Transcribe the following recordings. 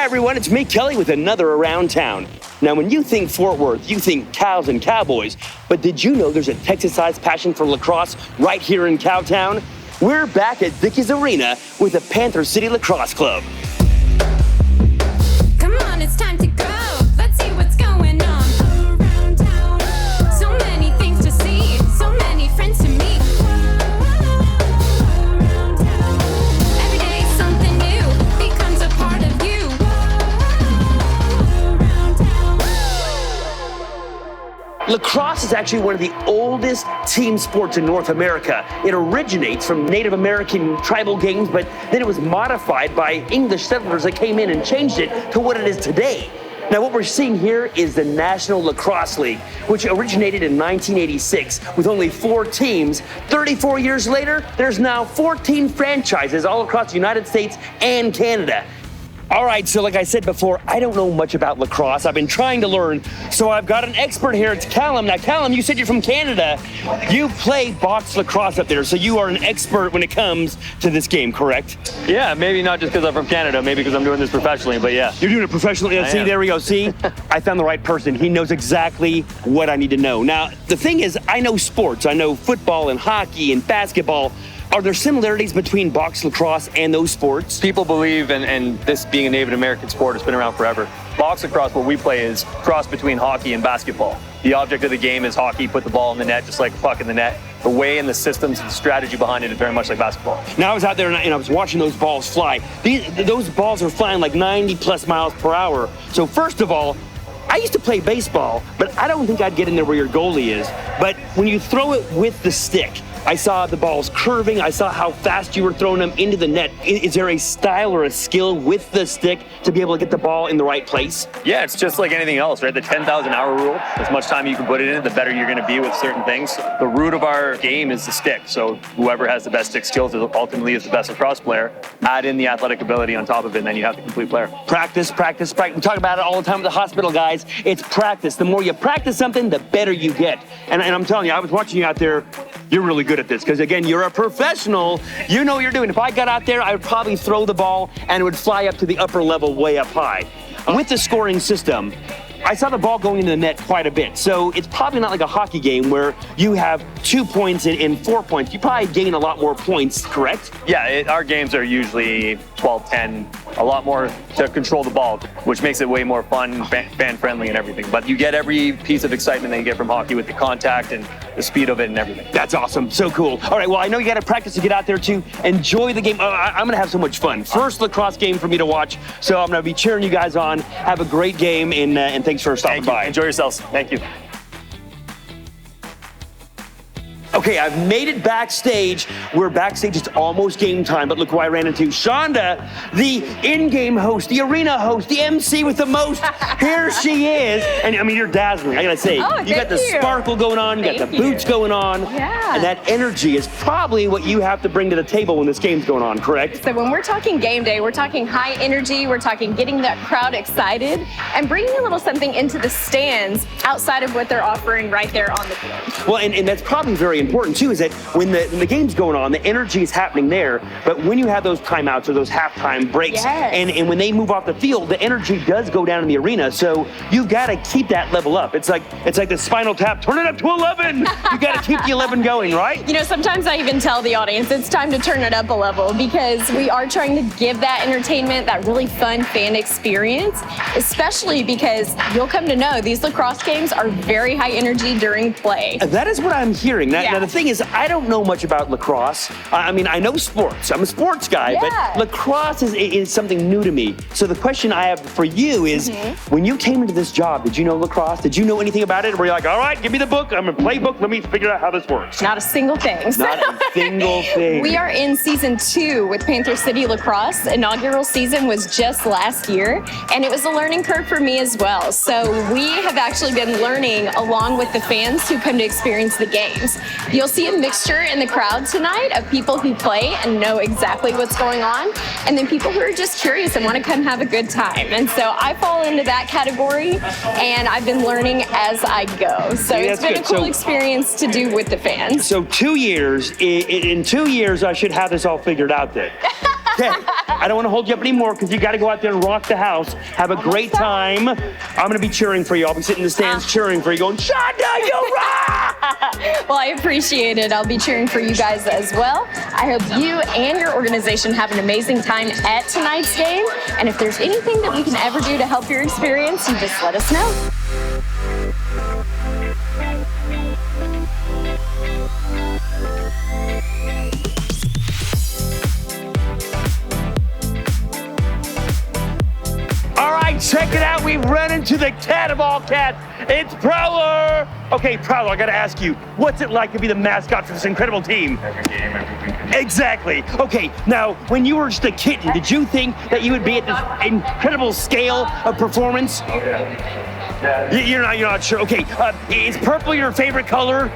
Hi, everyone. It's me, Kelly, with another Around Town. Now, when you think Fort Worth, you think cows and cowboys. But did you know there's a Texas-sized passion for lacrosse right here in Cowtown? We're back at Dickies Arena with the Panther City Lacrosse Club. Come on, it's time to go. Let's see what's going on around town. So many things to see, so many friends to meet. Around town. Every day something new becomes a part of you. Around town. Lacrosse is actually one of the oldest team sports in North America. It originates from Native American tribal games, but then it was modified by English settlers that came in and changed it to what it is today. Now, what we're seeing here is the National Lacrosse League, which originated in 1986 with only 4 teams. 34 years later, there's now 14 franchises all across the United States and Canada. All right, so like I said before, I don't know much about lacrosse. I've been trying to learn, so I've got an expert here. It's Callum. Now, Callum, you said you're from Canada. You play box lacrosse up there, so you are an expert when it comes to this game, correct? Yeah, maybe not just because I'm from Canada, maybe because I'm doing this professionally, but yeah. You're doing it professionally. See, there we go. See, I found the right person. He knows exactly what I need to know. Now, the thing is, I know sports. I know football and hockey and basketball. Are there similarities between box lacrosse and those sports? People believe, and this being a Native American sport, it's been around forever. Box lacrosse, what we play, is cross between hockey and basketball. The object of the game is hockey, put the ball in the net, just like a puck in the net. The way and the systems and the strategy behind it is very much like basketball. Now, I was out there and I was watching those balls fly. Those balls are flying like 90 plus miles per hour. So first of all, I used to play baseball, but I don't think I'd get in there where your goalie is. But when you throw it with the stick, I saw the balls curving. I saw how fast you were throwing them into the net. Is there a style or a skill with the stick to be able to get the ball in the right place? Yeah, it's just like anything else, right? The 10,000 hour rule. As much time you can put it in, the better you're going to be with certain things. The root of our game is the stick. So whoever has the best stick skills ultimately is the best lacrosse player. Add in the athletic ability on top of it, and then you have the complete player. Practice, practice, practice. We talk about it all the time at the hospital, guys. It's practice. The more you practice something, the better you get. And I'm telling you, I was watching you out there. You're really good at this because, again, you're a professional. You know what you're doing. If I got out there, I would probably throw the ball and it would fly up to the upper level way up high. With the scoring system, I saw the ball going into the net quite a bit. So it's probably not like a hockey game where you have 2 points and 4 points. You probably gain a lot more points, correct? Yeah, our games are usually 12-10, a lot more to control the ball, which makes it way more fun, fan-friendly and everything. But you get every piece of excitement that you get from hockey with the contact and the speed of it and everything. That's awesome. So cool. All right, well, I know you got to practice to get out there to enjoy the game. I'm going to have so much fun. First lacrosse game for me to watch, so I'm going to be cheering you guys on. Have a great game, and thanks for stopping by. Enjoy yourselves. Thank you. Okay, I've made it backstage. We're backstage. It's almost game time, but look who I ran into. Shonda, the in-game host, the arena host, the MC with the most. Here she is. And I mean, you're dazzling, I gotta say. Oh, you got the sparkle going on, you got the boots going on. Yeah. And that energy is probably what you have to bring to the table when this game's going on, correct? So when we're talking game day, we're talking high energy, we're talking getting that crowd excited, and bringing a little something into the stands outside of what they're offering right there on the field. Well, and that's probably very important too, is that when the game's going on, the energy is happening there, but when you have those timeouts or those halftime breaks, and when they move off the field, the energy does go down in the arena, so you've got to keep that level up. It's like the Spinal Tap, turn it up to 11. You got to keep the 11 going, right? You know, sometimes I even tell the audience it's time to turn it up a level because we are trying to give that entertainment, that really fun fan experience, especially because you'll come to know these lacrosse games are very high energy during play. That is what I'm hearing. Now the thing is, I don't know much about lacrosse. I mean, I know sports. I'm a sports guy, but lacrosse is something new to me. So the question I have for you is, when you came into this job, did you know lacrosse? Did you know anything about it? Or were you like, all right, give me the book. I'm a playbook. Let me figure out how this works. Not a single thing. Not a single thing. We are in season 2 with Panther City Lacrosse. Inaugural season was just last year, and it was a learning curve for me as well. So we have actually been learning along with the fans who come to experience the games. You'll see a mixture in the crowd tonight of people who play and know exactly what's going on, and then people who are just curious and want to come have a good time. And so I fall into that category, and I've been learning as I go. So it's been a cool experience to do with the fans. So 2 years, in 2 years, I should have this all figured out then. Okay, I don't want to hold you up anymore because you got to go out there and rock the house. Have a great time. I'm going to be cheering for you. I'll be sitting in the stands cheering for you, going, Shonda, you rock! Well, I appreciate it. I'll be cheering for you guys as well. I hope you and your organization have an amazing time at tonight's game. And if there's anything that we can ever do to help your experience, you just let us know. All right, check it out. We've run into the cat of all cats. It's Prowler. Okay, Prowler, I got to ask you, what's it like to be the mascot for this incredible team? Every game, every weekend. Exactly. Okay, now, when you were just a kitten, did you think that you would be at this incredible scale of performance? Yeah. You're not sure. Okay, is purple your favorite color?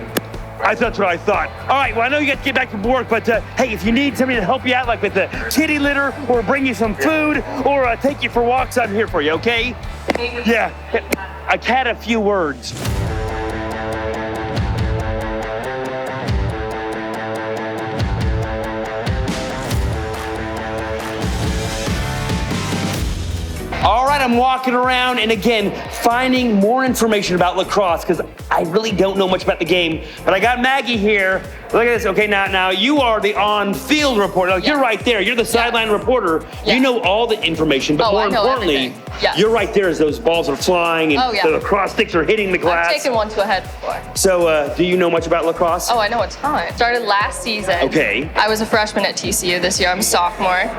That's what I thought. All right, well, I know you got to get back to work, but hey, if you need somebody to help you out, like with the kitty litter, or bring you some food, or take you for walks, I'm here for you, okay? Yeah, a cat, a few words. All right, I'm walking around and again, finding more information about lacrosse because I really don't know much about the game. But I got Maggie here. Look at this. Okay, now you are the on-field reporter. Like, You're right there. You're the sideline reporter. Yeah. You know all the information, but more I know importantly, everything. Yes. you're right there as those balls are flying and Oh, yeah. the lacrosse sticks are hitting the glass. I've taken one to a head before. So, do you know much about lacrosse? Oh, I know a ton. Started last season. Okay. I was a freshman at TCU this year. I'm a sophomore.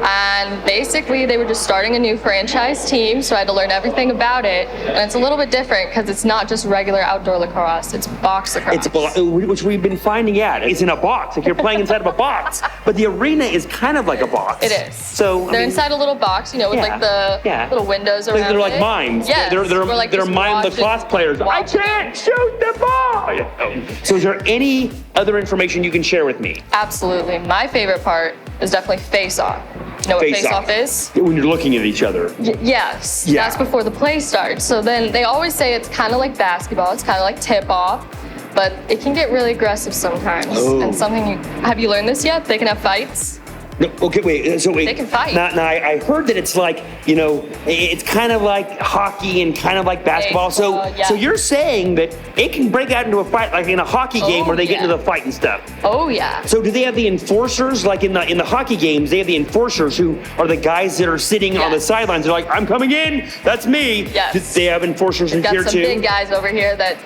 And basically, they were just starting a new franchise team, so I had to learn everything about it. And it's a little bit different because it's not just regular outdoor lacrosse, it's box lacrosse. Which we've been finding out. It's in a box. Like you're playing inside of a box. But the arena is kind of like a box. It is. So They're inside a little box, with like the little windows around They're like it. mimes. Yes. They're We're like they're just mime watching- lacrosse players. I watching can't shoot the ball. So is there any other information you can share with me? Absolutely. My favorite part is definitely face-off. You know what face-off is? When you're looking at each other. Yes. Yeah. That's before the play starts. So then they always say it's kind of like basketball. It's kind of like tip-off. But it can get really aggressive sometimes. Oh. And have you learned this yet? They can have fights. No, okay, wait. So wait. They can fight. Now, I heard that it's like, it's kind of like hockey and kind of like basketball. Baseball, yeah. So you're saying that it can break out into a fight, like in a hockey game where they get yeah. into the fight and stuff. Oh, yeah. So do they have the enforcers, like in the hockey games? They have the enforcers who are the guys that are sitting on the Yes. sidelines. They're like, I'm coming in. That's me. Yes. They have enforcers in Got here some too. big guys over here that,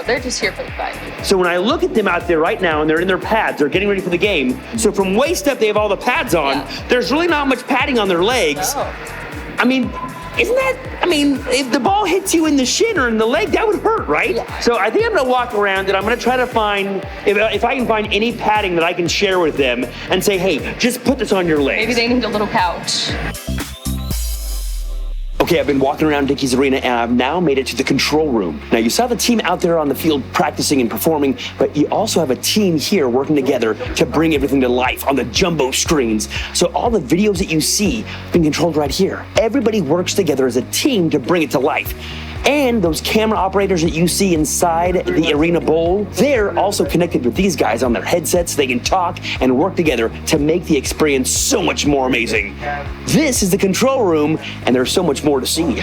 they're just here for the fight. So when I look at them out there right now and they're in their pads, they're getting ready for the game. So from waist up, they have all the pads on. Yeah. There's really not much padding on their legs. Oh. I mean, if the ball hits you in the shin or in the leg, that would hurt, right? Yeah. So I think I'm gonna walk around and I'm gonna try to find, if I can find any padding that I can share with them and say, hey, just put this on your legs. Maybe they need a little couch. Okay, I've been walking around Dickies Arena and I've now made it to the control room. Now, you saw the team out there on the field practicing and performing, but you also have a team here working together to bring everything to life on the jumbo screens. So all the videos that you see being controlled right here, everybody works together as a team to bring it to life. And those camera operators that you see inside the arena bowl, they're also connected with these guys on their headsets. They can talk and work together to make the experience so much more amazing. This is the control room, and there's so much more to see.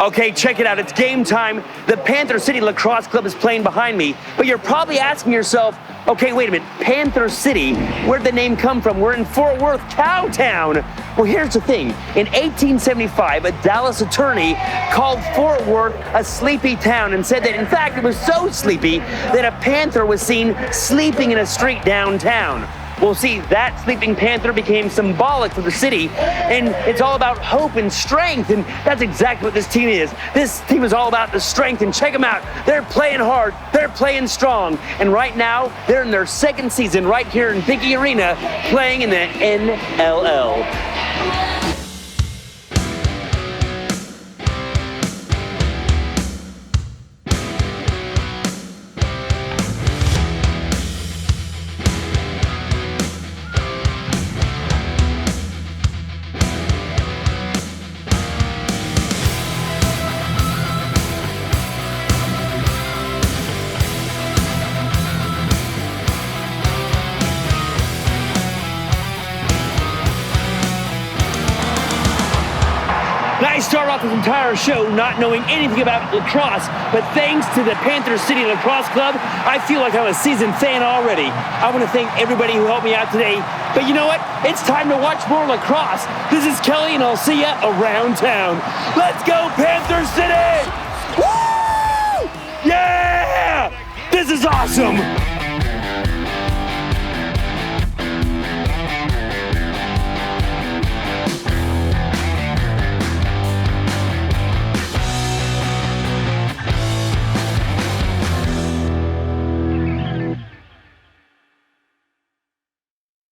Okay, check it out. It's game time. The Panther City Lacrosse Club is playing behind me. But you're probably asking yourself, okay, wait a minute. Panther City, where'd the name come from? We're in Fort Worth, Cowtown. Well, here's the thing. In 1875, a Dallas attorney called Fort Worth a sleepy town and said that, in fact, it was so sleepy that a panther was seen sleeping in a street downtown. Well, see, that sleeping panther became symbolic for the city, and it's all about hope and strength, and that's exactly what this team is. This team is all about the strength, and check them out. They're playing hard, they're playing strong, and right now, they're in their second season right here in Dickies Arena, playing in the NLL. I start off this entire show not knowing anything about lacrosse, but thanks to the Panther City Lacrosse Club, I feel like I'm a seasoned fan already. I want to thank everybody who helped me out today. But you know what? It's time to watch more lacrosse. This is Kelly, and I'll see ya around town. Let's go, Panther City! Woo! Yeah! This is awesome!